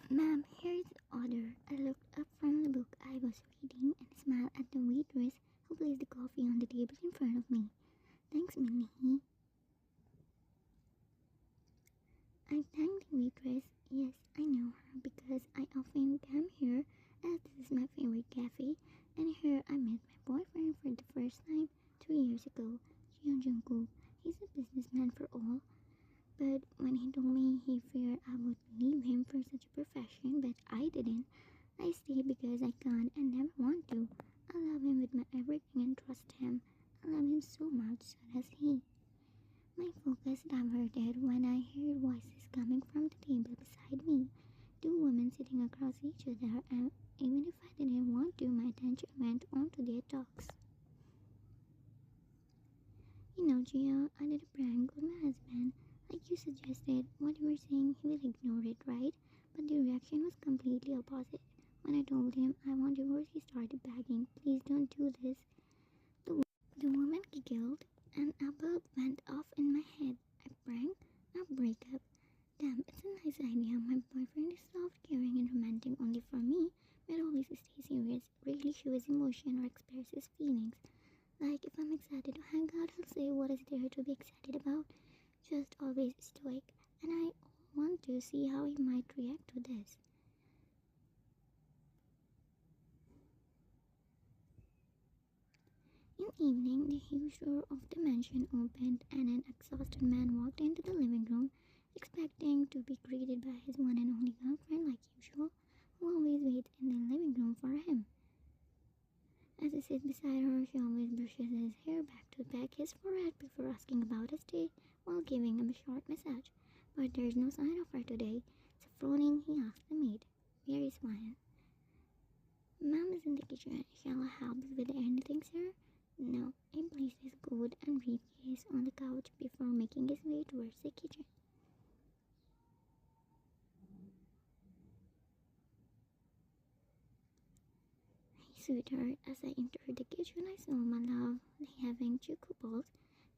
Ma'am, here's the order. I looked up from the book I was reading and smiled at the waitress who placed the coffee on the table in front of me. Thanks, Minnie. I thanked the waitress. Yes, I know her because I often come here as this is my favorite cafe, and here I met my boyfriend for the first time 3 years ago, Jungkook. He's a businessman for all, but when he told me he feared I would leave him for such a profession, but I didn't. I stayed because I can't and never want to. I love him with my everything and trust him. I love him so much, so does he. My focus diverted when I heard voices coming from the table beside me. Two women sitting across each other, and even if I didn't want to, my attention went on to their talks. You know, Gia, I did a prank on my husband. Like you suggested, what you were saying, he will ignore it, right? But the reaction was completely opposite. When I told him I want divorce, he started begging, please don't do this. The woman giggled, and a bulb went off in my head. A prank? A breakup? Damn, it's a nice idea. My boyfriend is soft, caring, and romantic only for me, but always stays serious, rarely shows emotion or expresses feelings. Like if I'm excited to hang out, he'll say what is there to be excited about. Just always stoic, and I want to see how he might react to this. In the evening, the huge door of the mansion opened, and an exhausted man walked into the living room, expecting to be greeted by his one and only girlfriend like usual, who always waits in the living room for him. As he sits beside her, she always brushes his hair back to back his forehead before asking about his day while giving him a short massage. But there's no sign of her today. So frowning, he asked the maid, "Where is Wyan?" "Mom is in the kitchen. Shall I help you with anything, sir?" "No." He placed his coat and briefcase on the couch before making his way towards the kitchen. "Hey, sweetheart." As I entered the kitchen, I saw my love having chocobos.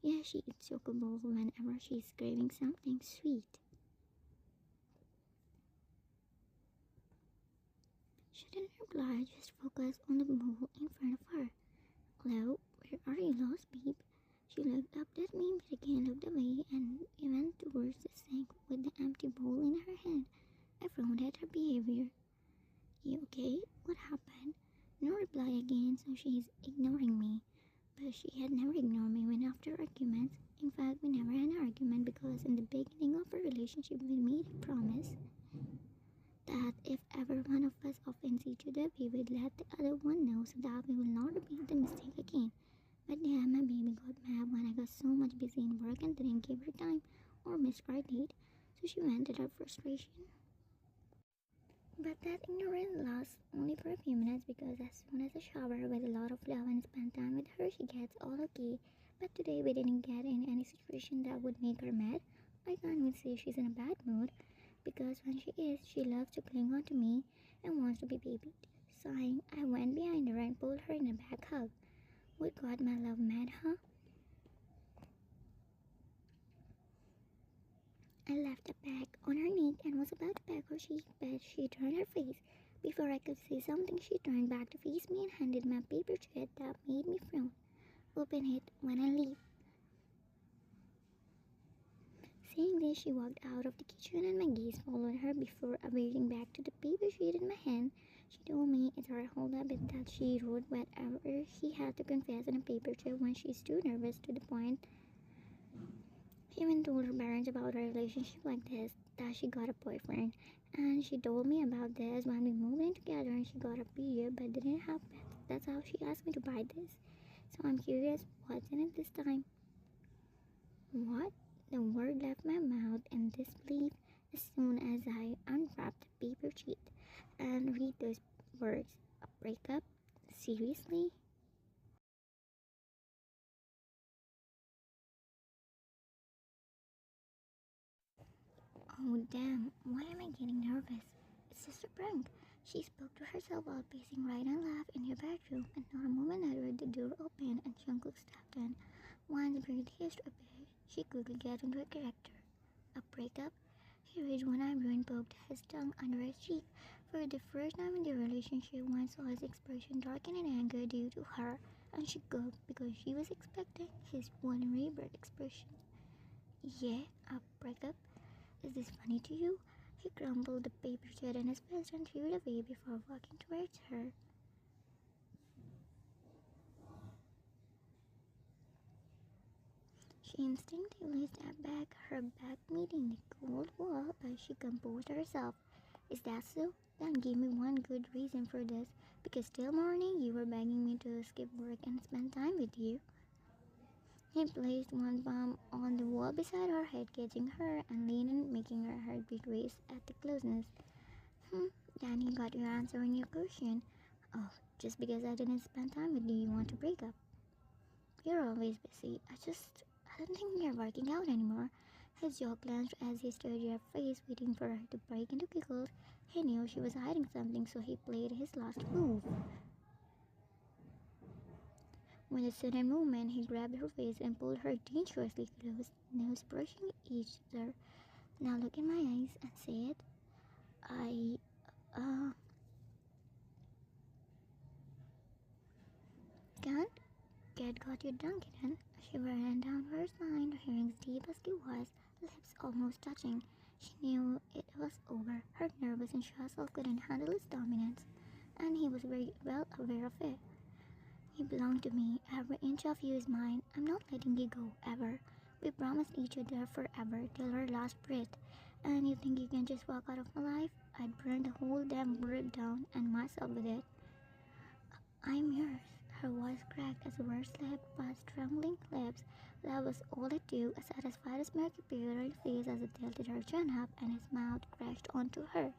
Yeah, she eats chocobos whenever she's craving something sweet. She didn't reply, just focused on the bowl in front of her. "Hello, where are you lost, babe?" She looked up at me but again looked away and went towards the sink with the empty bowl in her hand. I frowned at her behavior. "You okay? What happened?" No reply again, so she's ignoring me. But she had never ignored me when after arguments. In fact, we never had an argument because in the beginning of our relationship we made a promise that if ever one of us offends each other, we would let the other one know so that we will not repeat the mistake again. But yeah, my baby got mad when I got so much busy in work and didn't give her time or missed our date, so she vented her frustration. But that ignorance lasts only for a few minutes because as soon as I shower with a lot of love and spend time with her, she gets all okay. But today we didn't get in any situation that would make her mad. I can't even say she's in a bad mood because when she is, she loves to cling on to me and wants to be babied. Sighing, I went behind her and pulled her in a back hug. What got my love mad, huh? I left a bag on her neck and was about to peg her cheek, but she turned her face. Before I could say something, she turned back to face me and handed me a paper jet that made me frown. "Open it when I leave." Saying this, she walked out of the kitchen and my gaze followed her before reverting back to the paper sheet in my hand. She told me it's her whole habit that she wrote whatever she had to confess in a paper jet when she's too nervous to the point. She even told her parents about her relationship like this, that she got a boyfriend. And she told me about this when we moved in together and she got a period but didn't have pets. That's how she asked me to buy this. So I'm curious what's in it this time. What? The word left my mouth in disbelief as soon as I unwrapped the paper sheet and read those words. A breakup? Seriously? Oh damn, why am I getting nervous? It's just a prank. She spoke to herself while pacing right and left in her bedroom, and not a moment later the door opened and Jungkook stepped in. Once breathed hissed a bit, she quickly got into a character. A breakup? He raised one eyebrow and poked his tongue under his cheek. For the first time in their relationship, one saw his expression darken in anger due to her, and she gulped because she was expecting his one rebirth expression. Yeah, a breakup? Is this funny to you? He crumpled the paper jet in his fist and threw it away before walking towards her. She instinctively stepped back, her back meeting the cold wall, but she composed herself. Is that so? Then give me one good reason for this, because till morning you were begging me to skip work and spend time with you. He placed one palm on the wall beside her head, catching her and leaned in, making her heartbeat race at the closeness. Then you got your answer in your question. Oh, just because I didn't spend time with you, you want to break up? You're always busy. I don't think you're working out anymore. His jaw clenched as he stared at her face, waiting for her to break into giggles. He knew she was hiding something, so he played his last move. With a sudden movement, he grabbed her face and pulled her dangerously close, nose brushing each other. Now look in my eyes and say it. I, uh, can't. Cat got your donkey then. She ran down her spine, hearing deep husky voice, lips almost touching. She knew it was over. Her nervous and shy self couldn't handle his dominance, and he was very well aware of it. You belong to me. Every inch of you is mine. I'm not letting you go, ever. We promised each other forever, till our last breath. And you think you can just walk out of my life? I'd burn the whole damn world down, and myself with it. I'm yours. Her voice cracked as words slipped past trembling lips. That was all it took. A satisfied smirk appeared on his face as he tilted her chin up and his mouth crashed onto hers.